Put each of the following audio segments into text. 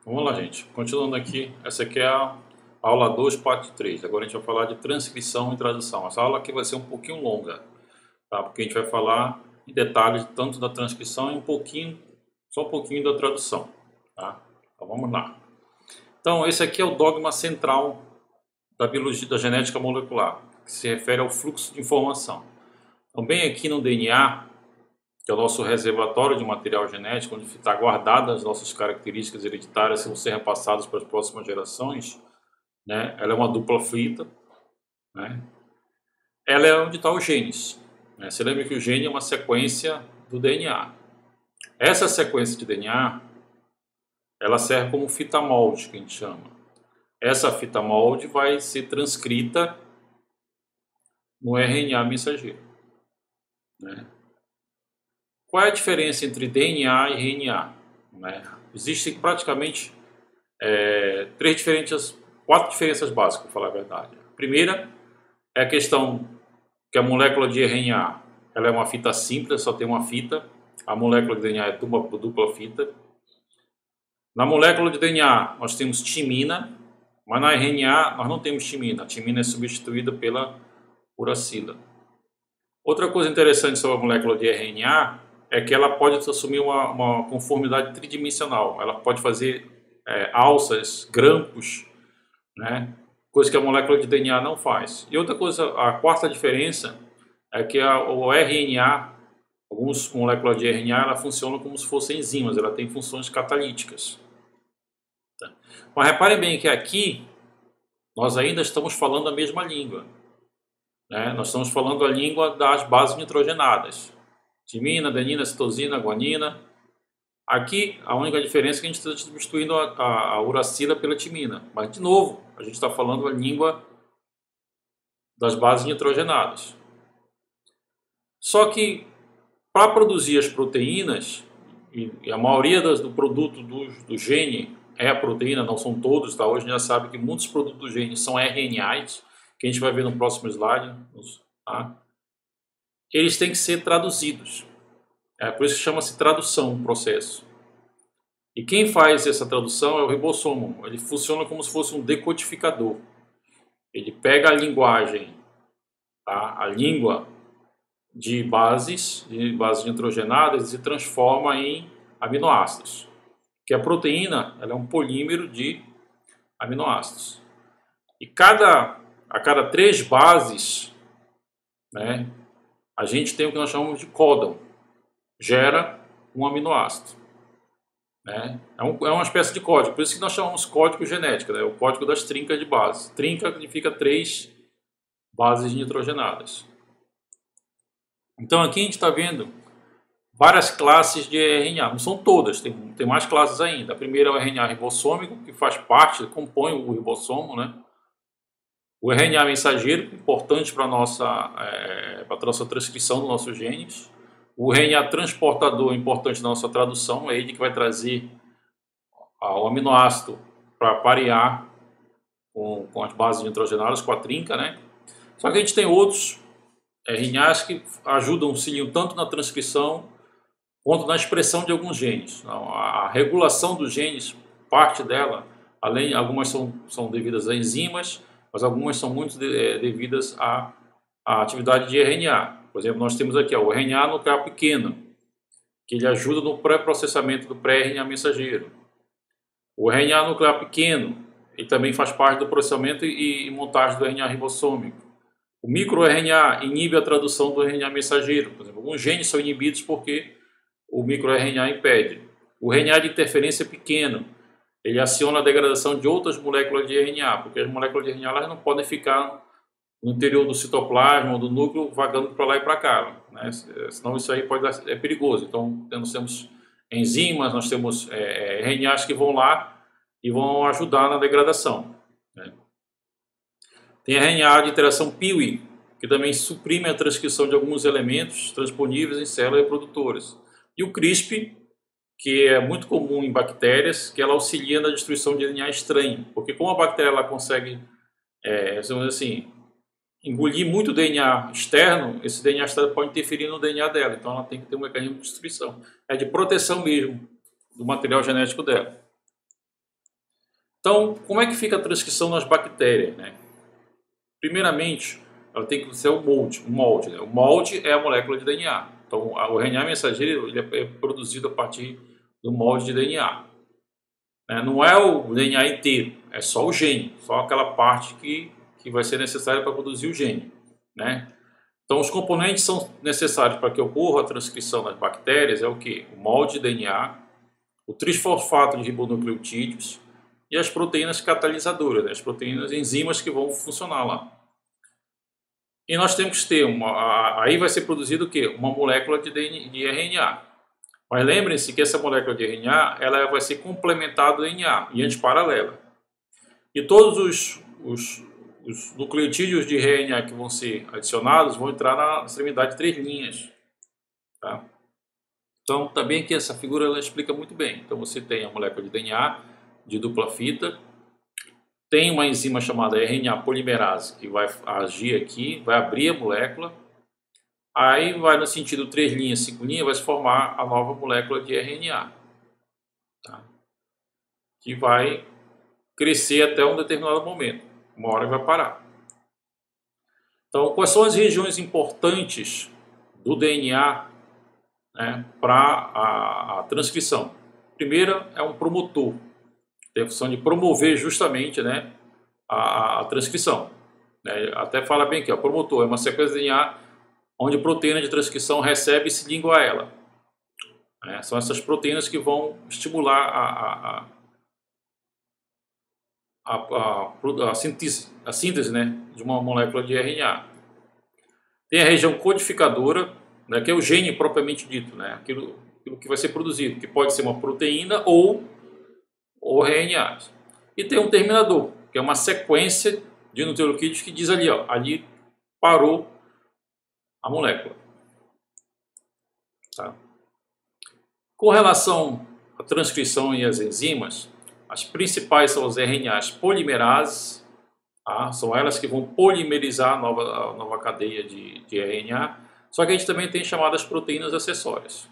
Vamos lá, gente. Continuando aqui, essa aqui é a aula 2, parte 3. Agora a gente vai falar de transcrição e tradução. Essa aula aqui vai ser um pouquinho longa, tá? Porque a gente vai falar em detalhes tanto da transcrição e só um pouquinho da tradução, tá? Então vamos lá. Então esse aqui é o dogma central da biologia da genética molecular, que se refere ao fluxo de informação. Então bem aqui no DNA, que é o nosso reservatório de material genético, onde está guardadas as nossas características hereditárias que vão ser repassadas para as próximas gerações, né? Ela é uma dupla fita, né? Ela é onde está os genes, né? Você lembra que o gene é uma sequência do DNA. Essa sequência de DNA, ela serve como fita molde, que a gente chama. Essa fita molde vai ser transcrita no RNA mensageiro, né? Qual é a diferença entre DNA e RNA? Né? Existem praticamente quatro diferenças básicas, para falar a verdade. A primeira é a questão que a molécula de RNA ela é uma fita simples, só tem uma fita. A molécula de DNA é dupla fita. Na molécula de DNA nós temos timina, mas na RNA nós não temos timina. A timina é substituída pela uracila. Outra coisa interessante sobre a molécula de RNA é que ela pode assumir uma conformidade tridimensional. Ela pode fazer alças, grampos, né? Coisa que a molécula de DNA não faz. E outra coisa, a quarta diferença é que o RNA, algumas moléculas de RNA, ela funciona como se fossem enzimas, ela tem funções catalíticas. Tá? Mas reparem bem que aqui nós ainda estamos falando a mesma língua, né? Nós estamos falando a língua das bases nitrogenadas. Timina, adenina, citosina, guanina. Aqui, a única diferença é que a gente está substituindo a uracila pela timina. Mas, de novo, a gente está falando a língua das bases nitrogenadas. Só que, para produzir as proteínas, e a maioria do produto do gene é a proteína, não são todos, tá? Hoje a gente já sabe que muitos produtos do gene são RNAs, que a gente vai ver no próximo slide, tá? Eles têm que ser traduzidos. Por isso que chama-se tradução o processo. E quem faz essa tradução é o ribossomo. Ele funciona como se fosse um decodificador. Ele pega a linguagem, tá? A língua de bases nitrogenadas e transforma em aminoácidos. Que a proteína ela é um polímero de aminoácidos. E a cada 3 bases, né, a gente tem o que nós chamamos de códon. Gera um aminoácido. Né? É uma espécie de código, por isso que nós chamamos código genético, né? O código das trincas de base. Trinca significa 3 bases nitrogenadas. Então aqui a gente está vendo várias classes de RNA, não são todas, tem mais classes ainda. A primeira é o RNA ribossômico, que faz parte, compõe o ribossomo, né? O RNA mensageiro, importante para a nossa transcrição dos nossos genes. O RNA transportador, importante na nossa tradução, é ele que vai trazer o aminoácido para parear com as bases nitrogenadas, com a trinca, né? Só que a gente tem outros RNAs que ajudam, auxiliam tanto na transcrição quanto na expressão de alguns genes. Então, a regulação dos genes, parte dela, algumas são devidas a enzimas, mas algumas são muito devidas à atividade de RNA. Por exemplo, nós temos aqui o RNA nuclear pequeno, que ele ajuda no pré-processamento do pré-RNA mensageiro. O RNA nuclear pequeno, ele também faz parte do processamento e montagem do RNA ribossômico. O microRNA inibe a tradução do RNA mensageiro. Por exemplo, alguns genes são inibidos porque o microRNA impede. O RNA de interferência pequeno, ele aciona a degradação de outras moléculas de RNA, porque as moléculas de RNA elas não podem ficar no interior do citoplasma ou do núcleo vagando para lá e para cá, né? Senão isso aí é perigoso. Então nós temos enzimas, nós temos RNAs que vão lá e vão ajudar na degradação, né? Tem RNA de interação PIWI, que também suprime a transcrição de alguns elementos transponíveis em células reprodutoras. E o CRISPR, que é muito comum em bactérias, que ela auxilia na destruição de DNA estranho, porque como a bactéria ela consegue, assim, engolir muito DNA externo, esse DNA externo pode interferir no DNA dela, então ela tem que ter um mecanismo de destruição. É de proteção mesmo do material genético dela. Então, como é que fica a transcrição nas bactérias, né? Primeiramente, ela tem que ser o molde, né? O molde é a molécula de DNA. Então, o RNA mensageiro ele é produzido a partir do molde de DNA. Não é o DNA inteiro, é só o gene, só aquela parte que vai ser necessária para produzir o gene, né? Então, os componentes são necessários para que ocorra a transcrição nas bactérias é o que? O molde de DNA, o trisfosfato de ribonucleotídeos e as proteínas catalisadoras, né? As proteínas enzimas que vão funcionar lá. E nós temos que ter aí vai ser produzido o quê? Uma molécula de RNA. Mas lembrem-se que essa molécula de RNA ela vai ser complementada ao DNA e antiparalela. E todos os nucleotídeos de RNA que vão ser adicionados vão entrar na extremidade de 3 linhas. Tá? Então, também aqui essa figura ela explica muito bem. Então, você tem a molécula de DNA de dupla fita, tem uma enzima chamada RNA polimerase que vai agir aqui, vai abrir a molécula, aí vai no sentido 3 linhas, 5 linhas, vai se formar a nova molécula de RNA, tá? Que vai crescer até um determinado momento, uma hora vai parar. Então, quais são as regiões importantes do DNA, né, para a transcrição? Primeira é um promotor, tem a função de promover justamente, né, a transcrição. Até fala bem aqui, ó, promotor é uma sequência de DNA onde a proteína de transcrição recebe e se liga a ela. São essas proteínas que vão estimular a síntese, né, de uma molécula de RNA. Tem a região codificadora, né, que é o gene propriamente dito, né, aquilo que vai ser produzido, que pode ser uma proteína ou RNA. E tem um terminador, que é uma sequência de nucleotídeos que diz ali, ó, ali parou a molécula. Tá? Com relação à transcrição e às enzimas, as principais são os RNAs polimerases, tá? São elas que vão polimerizar a nova cadeia de RNA, só que a gente também tem chamadas proteínas acessórias.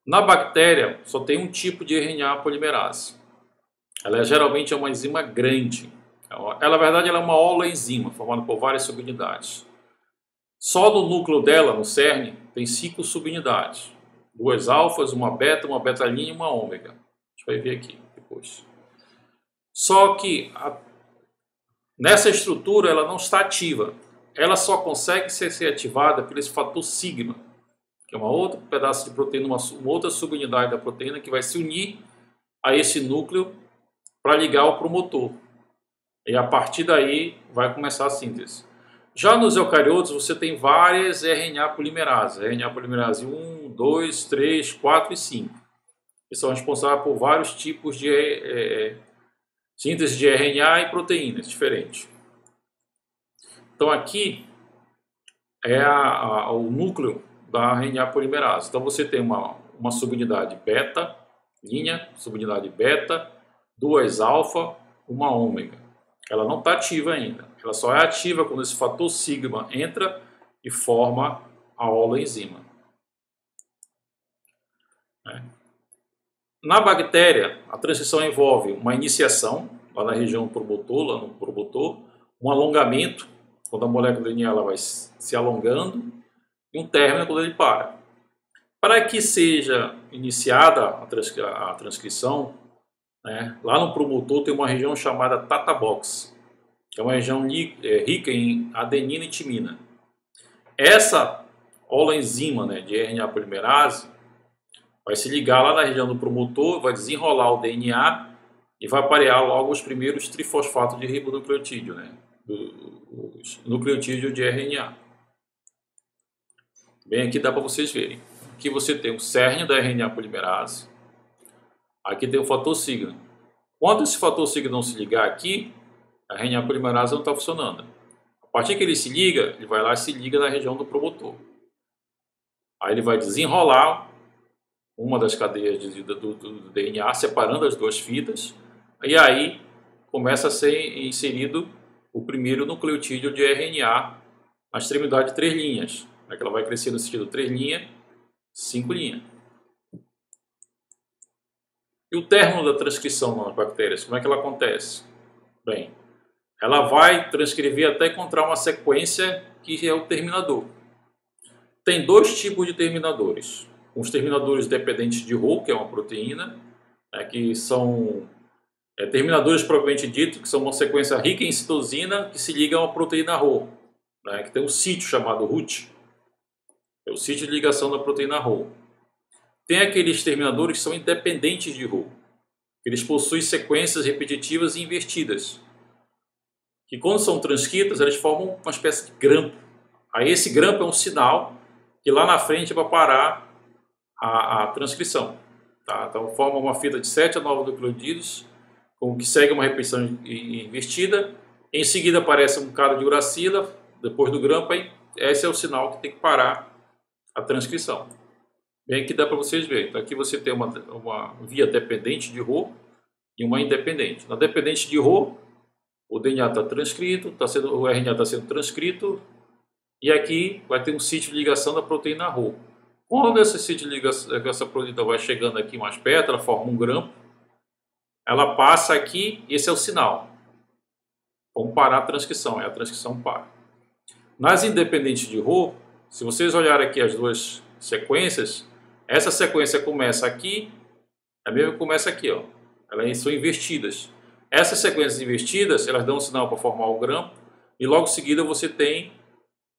Na bactéria, só tem um tipo de RNA polimerase. Ela geralmente é uma enzima grande. Ela, na verdade, ela é uma holoenzima, formada por várias subunidades. Só no núcleo dela, no cerne, tem 5 subunidades. 2 alfas, uma beta-linha e uma ômega. A gente vai ver aqui depois. Só que nessa estrutura ela não está ativa. Ela só consegue ser ativada por esse fator sigma, que é um outro pedaço de proteína, uma outra subunidade da proteína que vai se unir a esse núcleo para ligar o promotor. E a partir daí vai começar a síntese. Já nos eucariotos você tem várias RNA polimerases. RNA polimerase 1, 2, 3, 4 e 5. Que são responsáveis por vários tipos de síntese de RNA e proteínas diferentes. Então aqui é o núcleo da RNA polimerase. Então você tem uma subunidade beta, subunidade beta, 2 alfa, uma ômega. Ela não está ativa ainda. Ela só é ativa quando esse fator sigma entra e forma a holoenzima. Na bactéria, a transição envolve uma iniciação, lá na região promotor, lá no promotor, um alongamento, quando a molécula de DNA ela vai se alongando, e um término quando ele para. Para que seja iniciada a transcrição, lá no promotor tem uma região chamada Tata Box, que é uma região rica em adenina e timina. Essa holoenzima, de RNA polimerase vai se ligar lá na região do promotor, vai desenrolar o DNA e vai aparear logo os primeiros trifosfatos de ribonucleotídeo, os nucleotídeos de RNA. Bem, aqui dá para vocês verem. Aqui você tem o cerne da RNA polimerase. Aqui tem o fator sigma. Quando esse fator sigma não se ligar aqui, a RNA polimerase não está funcionando. A partir que ele se liga, ele vai lá e se liga na região do promotor. Aí ele vai desenrolar uma das cadeias do DNA, separando as duas fitas, e aí começa a ser inserido o primeiro nucleotídeo de RNA na extremidade de 3 linhas. Que ela vai crescer no sentido 3 linhas, 5 linhas. E o término da transcrição nas bactérias, como é que ela acontece? Bem, ela vai transcrever até encontrar uma sequência que é o terminador. Tem dois tipos de terminadores. Os terminadores dependentes de Rho, que é uma proteína, que são terminadores propriamente dito, que são uma sequência rica em citosina que se liga a uma proteína Rho, que tem um sítio chamado RUT. É o sítio de ligação da proteína Rho. Tem aqueles terminadores que são independentes de Rho. Eles possuem sequências repetitivas e invertidas, que quando são transcritas, eles formam uma espécie de grampo. Aí esse grampo é um sinal que lá na frente vai parar a transcrição. Tá? Então forma uma fita de 7 a 9 nucleotídeos, com que segue uma repetição invertida. Em seguida aparece um bocado de uracila, depois do grampo, aí esse é o sinal que tem que parar a transcrição. Bem, aqui dá para vocês verem. Então aqui você tem uma via dependente de Rho e uma independente. Na dependente de Rho, o DNA está transcrito, o RNA está sendo transcrito, e aqui vai ter um sítio de ligação da proteína Rho. Quando esse sítio de ligação, essa proteína vai chegando aqui mais perto, ela forma um grampo, ela passa aqui, esse é o sinal. Vamos parar a transcrição, a transcrição para. Nas independentes de Rho, se vocês olharem aqui as duas sequências, essa sequência começa aqui, a mesma começa aqui, ó. Elas são invertidas. Essas sequências invertidas, elas dão um sinal para formar o grampo, e logo em seguida você tem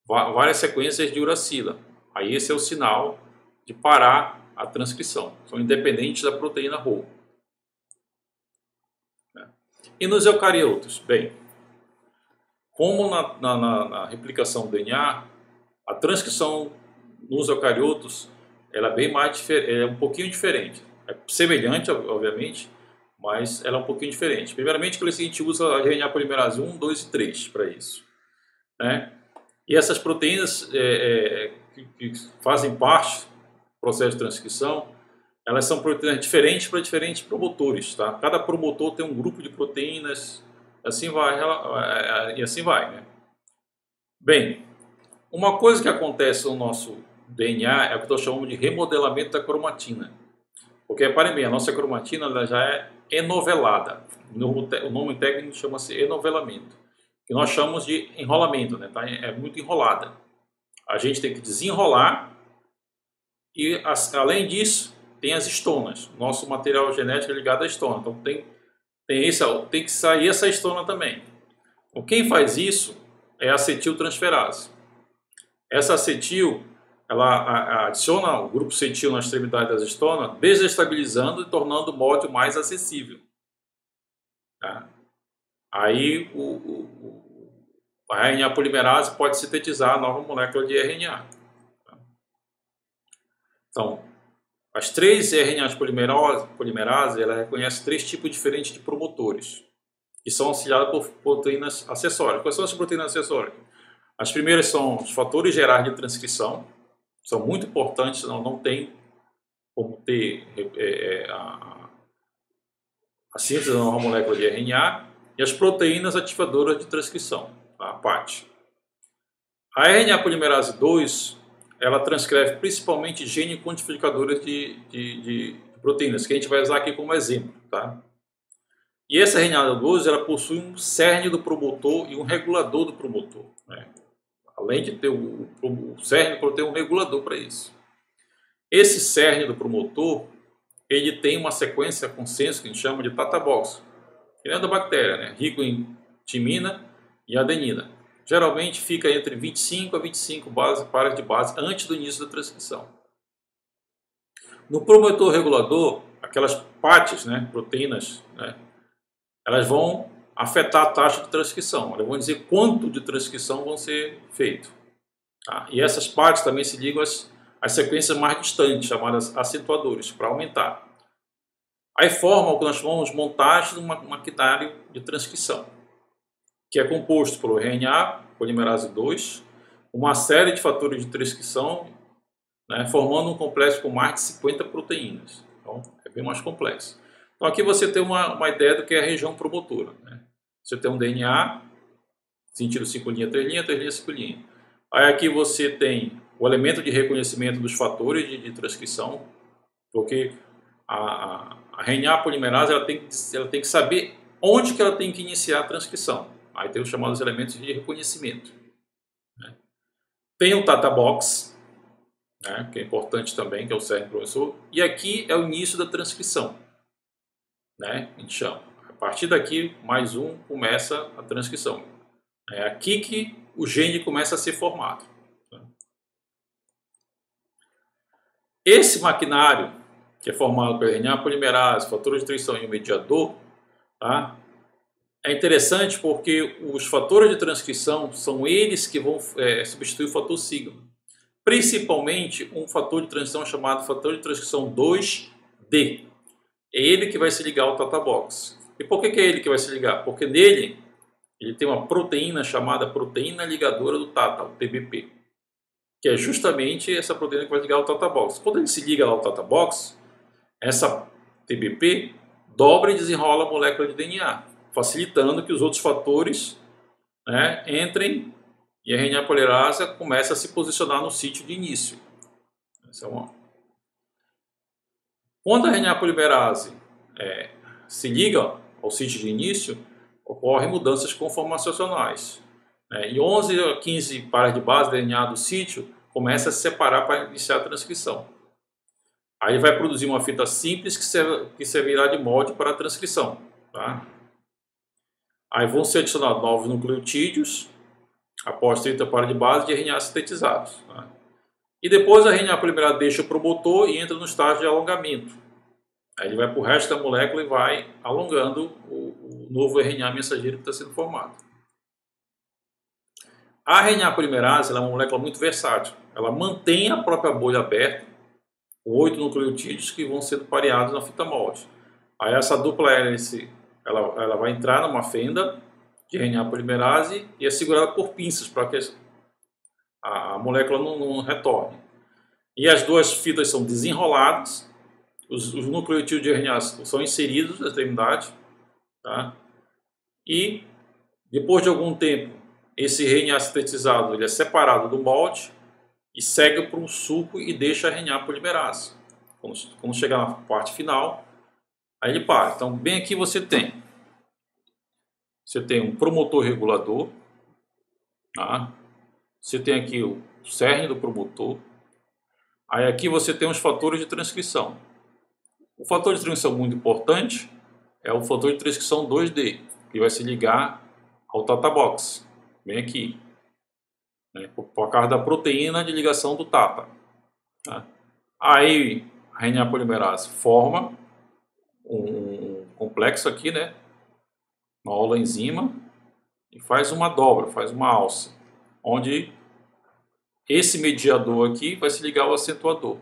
várias sequências de uracila. Aí esse é o sinal de parar a transcrição. São independentes da proteína Rho. E nos eucariotos? Bem, como na replicação do DNA, a transcrição nos eucariotos ela é bem mais é um pouquinho diferente. É semelhante, obviamente, mas ela é um pouquinho diferente. Primeiramente, que a gente usa a RNA polimerase 1, 2 e 3 para isso. E essas proteínas que fazem parte do processo de transcrição, elas são proteínas diferentes para diferentes promotores. Tá? Cada promotor tem um grupo de proteínas, assim vai, e assim vai. Né? Bem, uma coisa que acontece no nosso DNA é o que nós chamamos de remodelamento da cromatina. Porque, reparem bem, a nossa cromatina ela já é enovelada. O nome técnico chama-se enovelamento, que nós chamamos de enrolamento, né? Tá? É muito enrolada. A gente tem que desenrolar e, além disso, tem as estonas. Nosso material genético é ligado à estona. Então, tem que sair essa estona também. Então, quem faz isso é a acetiltransferase. Essa acetil, ela adiciona o grupo acetil na extremidade das estonas, desestabilizando e tornando o módulo mais acessível. Tá? Aí a RNA polimerase pode sintetizar a nova molécula de RNA. Então, as três RNAs polimerase, ela reconhece três tipos diferentes de promotores, que são auxiliadas por proteínas acessórias. Quais são as proteínas acessórias? As primeiras são os fatores gerais de transcrição, são muito importantes, senão não tem como ter a síntese da nova molécula de RNA, e as proteínas ativadoras de transcrição, a PAT. A RNA polimerase 2, ela transcreve principalmente gene codificadores de proteínas, que a gente vai usar aqui como exemplo. Tá? E essa RNA 2, ela possui um cerne do promotor e um regulador do promotor. Né? Além de ter o cerne, tem um regulador para isso. Esse cerne do promotor, ele tem uma sequência consenso que a gente chama de Tata Box, que é da bactéria, né? Rico em timina e adenina. Geralmente fica entre 25 a 25 pares de base antes do início da transcrição. No promotor regulador, aquelas partes, né, proteínas, né, elas vão afetar a taxa de transcrição. Elas vão dizer quanto de transcrição vão ser feito. Tá? E essas partes também se ligam às sequências mais distantes, chamadas acentuadores, para aumentar. Aí forma o que nós chamamos de montagem de um maquinário de transcrição, que é composto pelo RNA, polimerase 2, uma série de fatores de transcrição, né, formando um complexo com mais de 50 proteínas. Então, é bem mais complexo. Então, aqui você tem uma ideia do que é a região promotora. Né? Você tem um DNA, sentido 5' 3', 5'. Aí aqui você tem o elemento de reconhecimento dos fatores de transcrição, porque a RNA polimerase ela tem que saber onde que ela tem que iniciar a transcrição. Aí tem os chamados elementos de reconhecimento, né? Tem o Tata Box, né, que é importante também, que é o cerne professor, e aqui é o início da transcrição, né, a gente chama. A partir daqui, mais um, começa a transcrição. É aqui que o gene começa a ser formado. Esse maquinário, que é formado pela RNA polimerase, fator de transcrição e o mediador, tá? É interessante porque os fatores de transcrição são eles que vão substituir o fator sigma. Principalmente um fator de transição chamado fator de transcrição 2D. É ele que vai se ligar ao Tata Box. E por que é ele que vai se ligar? Porque nele ele tem uma proteína chamada proteína ligadora do Tata, o TBP, que é justamente essa proteína que vai ligar ao Tata Box. Quando ele se liga ao Tata Box, essa TBP dobra e desenrola a molécula de DNA, facilitando que os outros fatores, né, entrem e a RNA polimerase começa a se posicionar no sítio de início. Essa é uma... Quando a RNA polimerase se liga ao sítio de início, ocorrem mudanças conformacionais. E 11 a 15 pares de base da RNA do sítio começa a se separar para iniciar a transcrição. Aí vai produzir uma fita simples que servirá de molde para a transcrição. Tá? Aí vão ser adicionados novos nucleotídeos, após 30 pares de base de RNA sintetizados. Tá? E depois a RNA polimerase deixa o promotor e entra no estágio de alongamento. Aí ele vai para o resto da molécula e vai alongando o novo RNA mensageiro que está sendo formado. A RNA polimerase ela é uma molécula muito versátil. Ela mantém a própria bolha aberta, com 8 nucleotídeos que vão sendo pareados na fita molde. Aí essa dupla hélice ela vai entrar numa fenda de RNA polimerase e é segurada por pinças para que a molécula não retorne. E as duas fitas são desenroladas, os nucleotídeos de RNA são inseridos na extremidade, tá? E depois de algum tempo, esse RNA sintetizado ele é separado do molde e segue para um suco e deixa a RNA polimerase. Quando chegar na parte final, aí ele para. Então, bem aqui você tem um promotor regulador, tá? Você tem aqui o cerne do promotor. Aí aqui você tem os fatores de transcrição. O fator de transcrição muito importante é o fator de transcrição 2D, que vai se ligar ao Tata Box, bem aqui, né, por causa da proteína de ligação do Tata. Tá? Aí a RNA polimerase forma um complexo aqui, né, uma holoenzima, e faz uma dobra, faz uma alça, onde esse mediador aqui vai se ligar ao acentuador,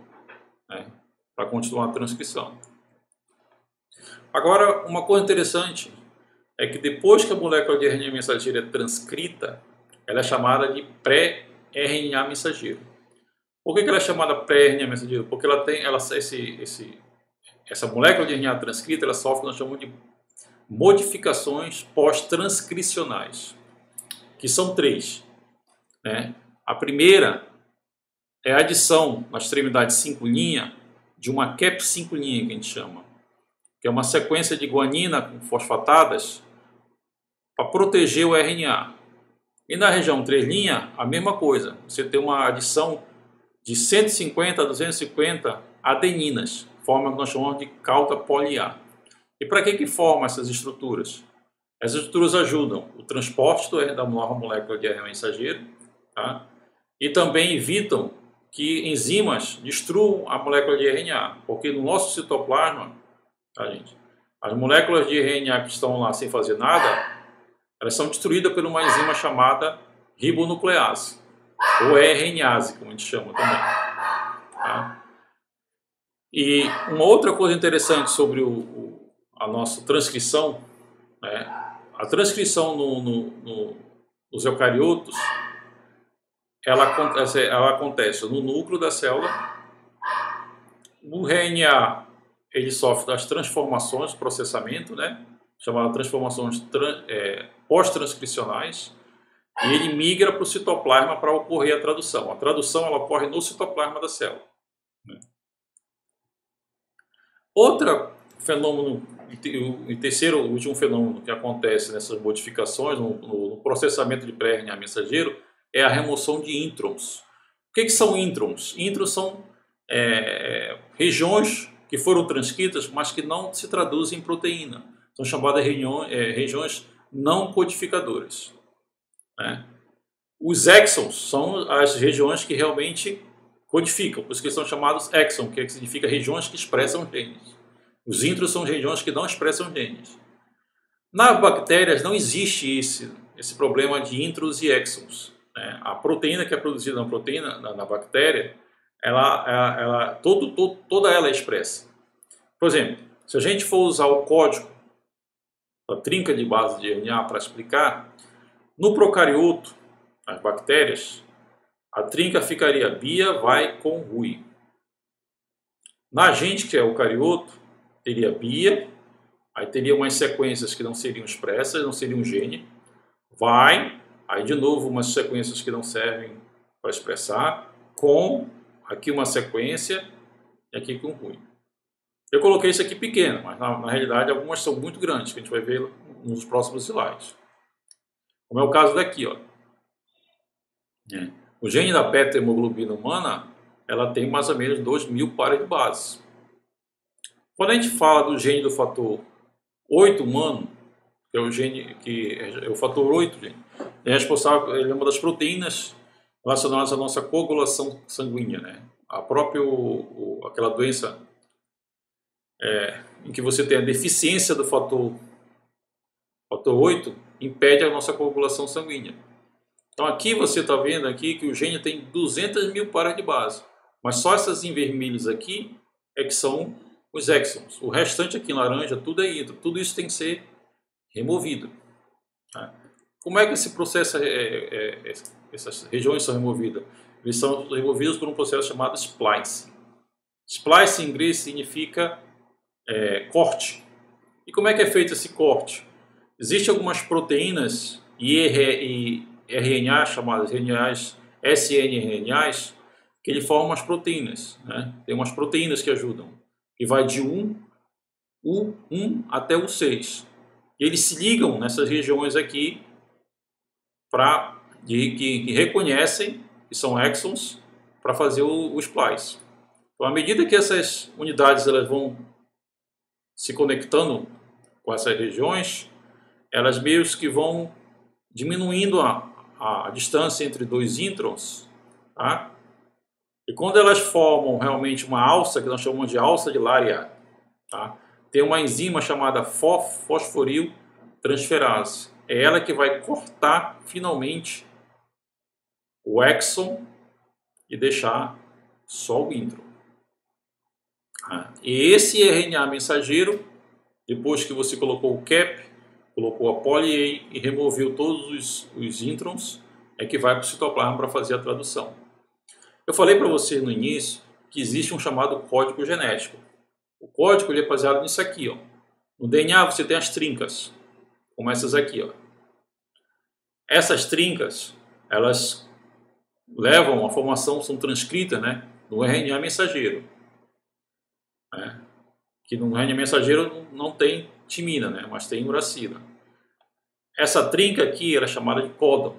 né, para continuar a transcrição. Agora, uma coisa interessante é que depois que a molécula de RNA mensageiro é transcrita, ela é chamada de pré-RNA mensageiro. Por que ela é chamada pré-RNA mensageiro? Porque ela tem, essa molécula de RNA transcrita, ela sofre o que nós chamamos de modificações pós-transcricionais, que são 3. Né? A primeira é a adição na extremidade 5' de uma cap 5' que a gente chama, que é uma sequência de guanina com fosfatadas para proteger o RNA. E na região 3' a mesma coisa, você tem uma adição de 150 a 250 adeninas, forma que nós chamamos de calca poli-A. E para que forma essas estruturas? Essas estruturas ajudam o transporte da nova molécula de RNA mensageiro, tá? E também evitam que enzimas destruam a molécula de RNA, porque no nosso citoplasma, tá, gente, as moléculas de RNA que estão lá sem fazer nada, elas são destruídas por uma enzima chamada ribonuclease, ou RNase, como a gente chama também. Tá? E uma outra coisa interessante sobre a nossa transcrição, né? A transcrição nos eucariotos, ela acontece no núcleo da célula. No RNA, ele sofre das transformações, processamento, né? Chamadas transformações pós-transcricionais, e ele migra para o citoplasma para ocorrer a tradução. A tradução ela ocorre no citoplasma da célula. Né? Outro fenômeno, e terceiro, último fenômeno que acontece nessas modificações no processamento de pré-RNA mensageiro é a remoção de introns. O que são introns? Introns são regiões que foram transcritas, mas que não se traduzem em proteína. São chamadas regiões não codificadoras, né? Os exons são as regiões que realmente codificam, por isso que eles são chamados exons, que significa regiões que expressam genes. Os introns são regiões que não expressam genes. Nas bactérias não existe esse problema de introns e exons, né? A proteína que é produzida na bactéria, toda ela é expressa. Por exemplo, se a gente for usar o código da trinca de base de RNA para explicar, no procarioto, as bactérias, a trinca ficaria Bia, vai com Rui. Na gente, que é o carioto, teria Bia, aí teria umas sequências que não seriam expressas, não seriam gene, vai, aí de novo umas sequências que não servem para expressar, com, aqui uma sequência, e aqui com Rui. Eu coloquei isso aqui pequeno, mas na realidade algumas são muito grandes, que a gente vai ver nos próximos slides. Como é o caso daqui, ó. O gene da beta-hemoglobina humana, ela tem mais ou menos 2.000 pares de bases. Quando a gente fala do gene do fator 8 humano, que é o gene que é o fator 8, é responsável, ele é uma das proteínas relacionadas à nossa coagulação sanguínea, né? A própria aquela doença em que você tem a deficiência do fator 8 impede a nossa coagulação sanguínea. Então aqui você está vendo aqui que o gene tem 200.000 pares de base, mas só essas em vermelhos aqui é que são os exons. O restante aqui em laranja, tudo é intro. Tudo isso tem que ser removido. Tá? Como é que esse processo, essas regiões são removidas? Eles são removidos por um processo chamado splicing. Splicing em inglês significa corte. E como é que é feito esse corte? Existem algumas proteínas e RNAs, chamadas RNAs, snRNAs, que ele forma as proteínas, né? Tem umas proteínas que ajudam, que vai de U1 até U6. E eles se ligam nessas regiões aqui que reconhecem que são exons para fazer o splice. Então, à medida que essas unidades elas vão se conectando com essas regiões, elas meio que vão diminuindo a distância entre dois introns, tá? E quando elas formam realmente uma alça, que nós chamamos de alça de Lariat, tá? Tem uma enzima chamada fosforiltransferase. É ela que vai cortar finalmente o exon e deixar só o intron. E esse RNA mensageiro, depois que você colocou o cap, colocou a poly-A e removeu todos os introns, é que vai para o citoplasma para fazer a tradução. Eu falei para você no início que existe um chamado código genético. O código ele é baseado nisso aqui, ó. No DNA você tem as trincas, como essas aqui, ó. Essas trincas, elas levam a formação, são transcritas, né, no RNA mensageiro. Né? Que no RNA mensageiro não tem timina, né, mas tem uracila. Essa trinca aqui era chamada de códon.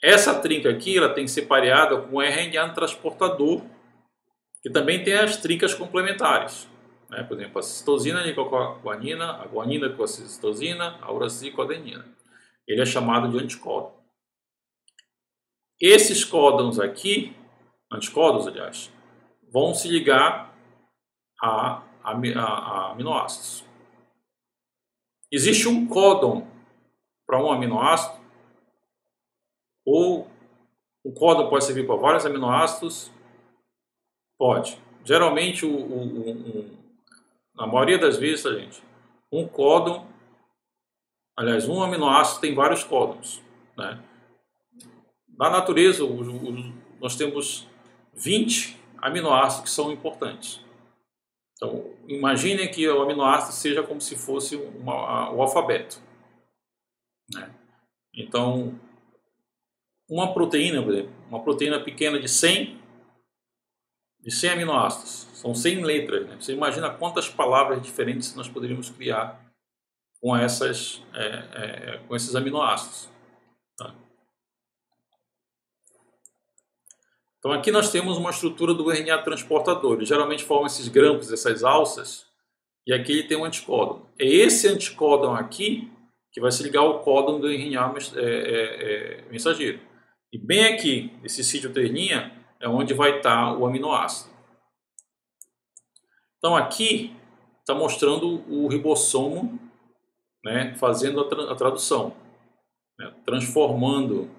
Essa trinca aqui ela tem que ser pareada com o RNA transportador, que também tem as trincas complementares. Né? Por exemplo, a citosina com a guanina com a citosina, a uracila com a adenina. Ele é chamado de anticódon. Esses códons aqui, anticódons aliás, vão se ligar a aminoácidos. Existe um códon para um aminoácido, ou o códon pode servir para vários aminoácidos? Pode. Geralmente, na maioria das vezes, gente, um códon, aliás, um aminoácido tem vários códons. Né? Na natureza, nós temos 20 aminoácidos que são importantes. Então, imaginem que o aminoácido seja como se fosse o alfabeto. Né? Então, uma proteína, por exemplo, uma proteína pequena de 100 de 100 aminoácidos. São 100 letras, né? Você imagina quantas palavras diferentes nós poderíamos criar com, com esses aminoácidos. Tá? Então aqui nós temos uma estrutura do RNA transportador. Ele geralmente forma esses grampos, essas alças, e aqui ele tem um anticódon. É esse anticódon aqui que vai se ligar ao códon do RNA mensageiro. E bem aqui, esse sítio 3' é onde vai estar o aminoácido. Então aqui está mostrando o ribossomo, né, fazendo a tradução, né, transformando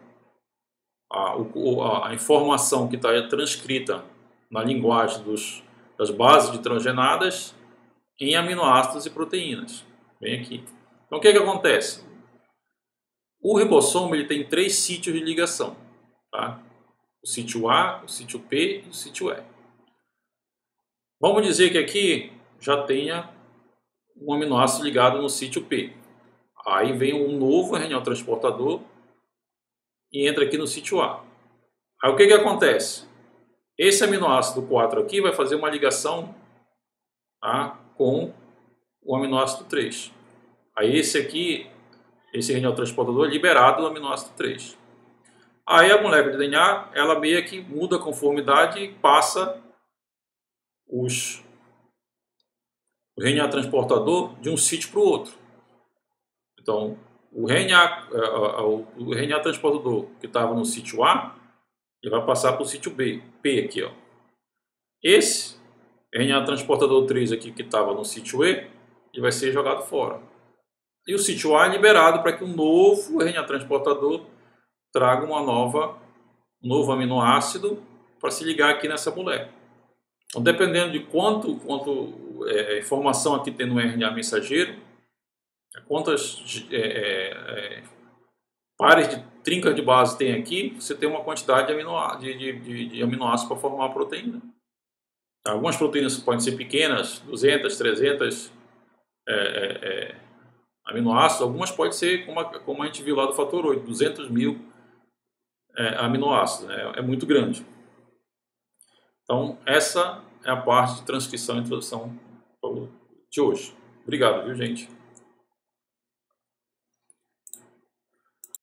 a informação que está transcrita na linguagem das bases nitrogenadas em aminoácidos e proteínas. Bem aqui. Então o que acontece? O ribossomo ele tem 3 sítios de ligação. Tá? O sítio A, o sítio P e o sítio E. Vamos dizer que aqui já tenha um aminoácido ligado no sítio P. Aí vem um novo RNA transportador e entra aqui no sítio A. Aí o que acontece? Esse aminoácido 4 aqui vai fazer uma ligação, tá, com o aminoácido 3. Aí esse RNA transportador é liberado do aminoácido 3. Aí a molécula de DNA, ela meio que muda a conformidade e passa o RNA transportador de um sítio para o outro. Então, o RNA transportador que estava no sítio A, ele vai passar para o sítio B, P aqui, ó. Esse RNA transportador 3 aqui que estava no sítio E, ele vai ser jogado fora. E o sítio A é liberado para que um novo RNA transportador traga um novo aminoácido para se ligar aqui nessa molécula. Então, dependendo de quanto informação aqui tem no RNA mensageiro, quantas pares de trincas de base tem aqui, você tem uma quantidade de aminoácidos para formar uma proteína. Algumas proteínas podem ser pequenas, 200, 300 aminoácidos, algumas podem ser, como a gente viu lá do fator 8, 200 mil aminoácidos, né? É muito grande. Então, essa é a parte de transcrição e introdução de hoje. Obrigado, viu, gente?